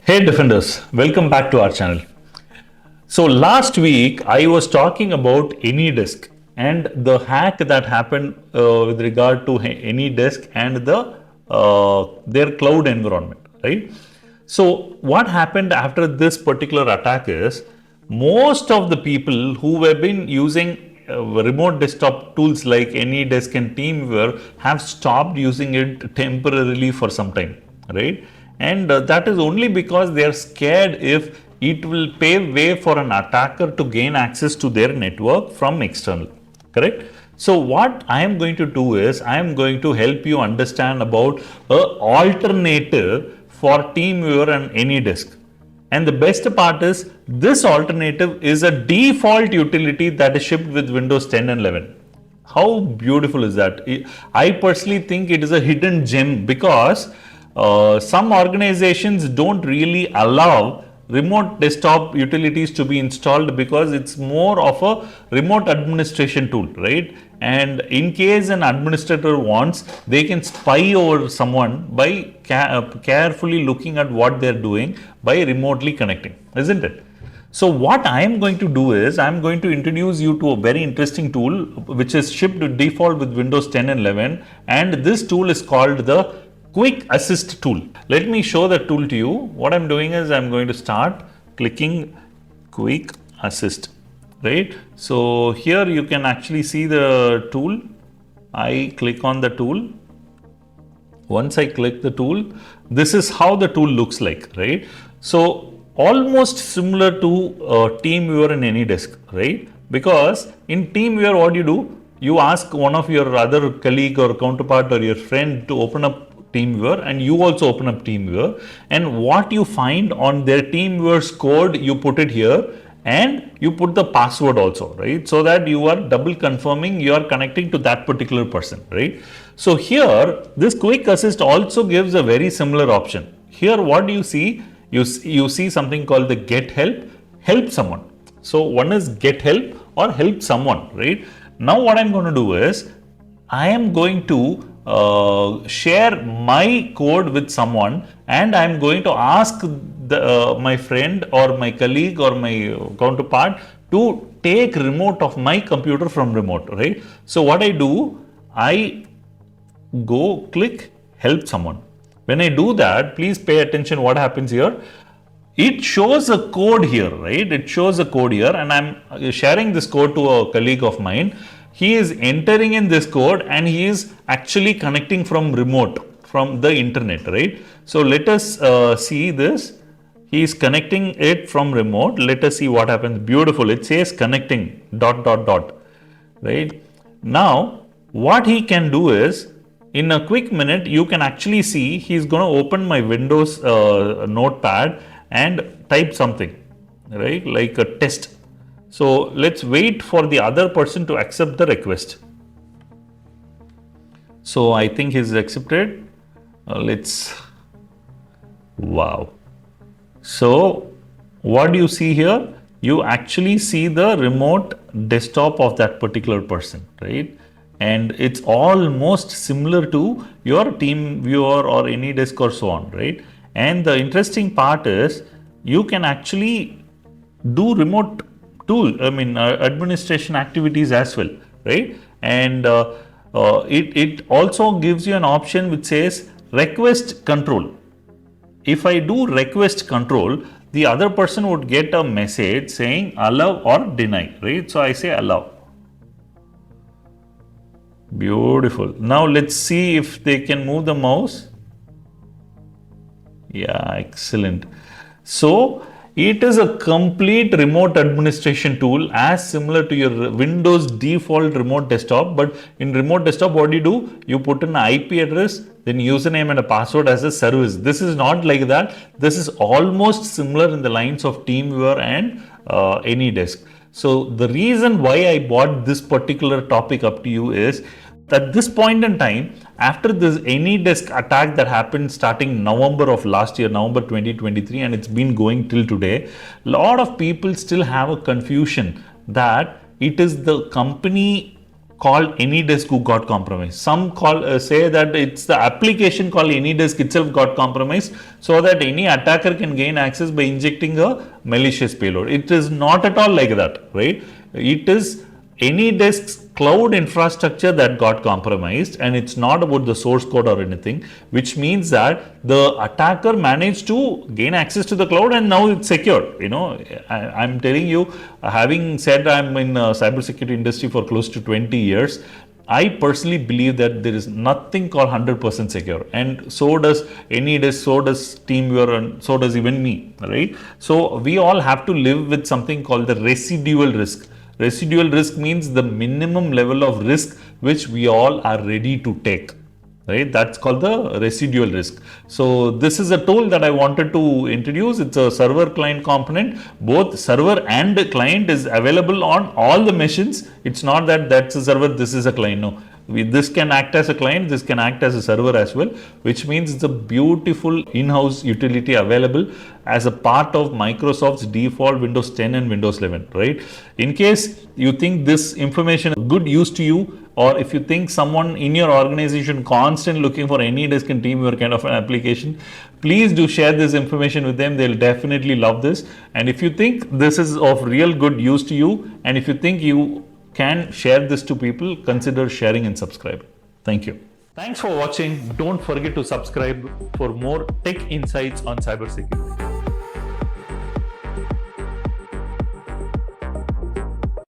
Hey Defenders, welcome back to our channel. So last week I was talking about Anydesk and the hack that happened with regard to Anydesk and their cloud environment, right? So what happened after this particular attack is most of the people who have been using remote desktop tools like Anydesk and Teamviewer have stopped using it temporarily for some time, right? And that is only because they are scared if it will pave way for an attacker to gain access to their network from external, correct? So what I am going to do is I am going to help you understand about a alternative for TeamViewer and Anydesk. And the best part is this alternative is a default utility that is shipped with Windows 10 and 11. How beautiful is that? I personally think it is a hidden gem because some organizations don't really allow remote desktop utilities to be installed because it's more of a remote administration tool, right? And in case an administrator wants, they can spy over someone by carefully looking at what they're doing by remotely connecting, isn't it? So what I am going to do is I am going to introduce you to a very interesting tool which is shipped to default with Windows 10 and 11, and this tool is called the QuickAssist tool. Let me show the tool to you. What I'm doing is I'm going to start clicking QuickAssist, right? So here you can actually see the tool. I click on the tool. Once I click the tool, this is how the tool looks like, right? So almost similar to TeamViewer and Anydesk, right? Because in TeamViewer, what do? You ask one of your other colleague or counterpart or your friend to open up TeamViewer, and you also open up TeamViewer, and what you find on their TeamViewer's code, you put it here and you put the password also, right? So that you are double confirming you are connecting to that particular person, right? So here this QuickAssist also gives a very similar option. Here what do you see? You see something called the get help someone. So one is get help or help someone, right? Now what I'm going to do is I am going to share my code with someone, and I'm going to ask my friend or my colleague or my counterpart to take remote of my computer from remote, right? So what I do, I go click help someone. When I do that, please pay attention what happens here. It shows a code here, right? It shows a code here, and I'm sharing this code to a colleague of mine. He is entering in this code and he is actually connecting from remote, from the internet, right? So let us see this. He is connecting it from remote. Let us see what happens. Beautiful. It says connecting ... right? Now, what he can do is in a quick minute, you can actually see he's going to open my Windows notepad and type something, right? Like a test. So let's wait for the other person to accept the request. So I think he's accepted. Wow. So what do you see here? You actually see the remote desktop of that particular person, right? And it's almost similar to your TeamViewer or Anydesk or so on, right? And the interesting part is you can actually do remote administration activities as well, right? And it also gives you an option which says request control. If I do request control, the other person would get a message saying allow or deny, right? So I say allow. Beautiful. Now let's see if they can move the mouse. Yeah, excellent. So it is a complete remote administration tool as similar to your Windows default remote desktop. But in remote desktop, what do? You put an IP address, then username and a password as a service. This is not like that. This is almost similar in the lines of TeamViewer and Anydesk. So the reason why I brought this particular topic up to you is at this point in time, after this Anydesk attack that happened starting November of last year, November 2023, and it's been going till today, a lot of people still have a confusion that it is the company called Anydesk who got compromised. Some say that it's the application called Anydesk itself got compromised, so that any attacker can gain access by injecting a malicious payload. It is not at all like that, right? It is Anydesk's cloud infrastructure that got compromised, and it's not about the source code or anything, which means that the attacker managed to gain access to the cloud and now it's secured. I'm telling you, having said I'm in cybersecurity industry for close to 20 years, I personally believe that there is nothing called 100% secure, and so does Anydesk, so does TeamViewer, and so does even me, right? So we all have to live with something called the residual risk. Residual risk means the minimum level of risk which we all are ready to take, right? That's called the residual risk. So this is a tool that I wanted to introduce. It's a server client component. Both server and client is available on all the machines. It's not that that's a server, this is a client. No. This can act as a client, this can act as a server as well, which means it's a beautiful in-house utility available as a part of Microsoft's default Windows 10 and Windows 11, right? In case you think this information is good use to you, or if you think someone in your organization constantly looking for Anydesk and TeamViewer kind of an application, please do share this information with them. They'll definitely love this. And if you think this is of real good use to you, and if you think you can share this to people, consider sharing and subscribe. Thank you. Thanks for watching. Don't forget to subscribe for more tech insights on cybersecurity.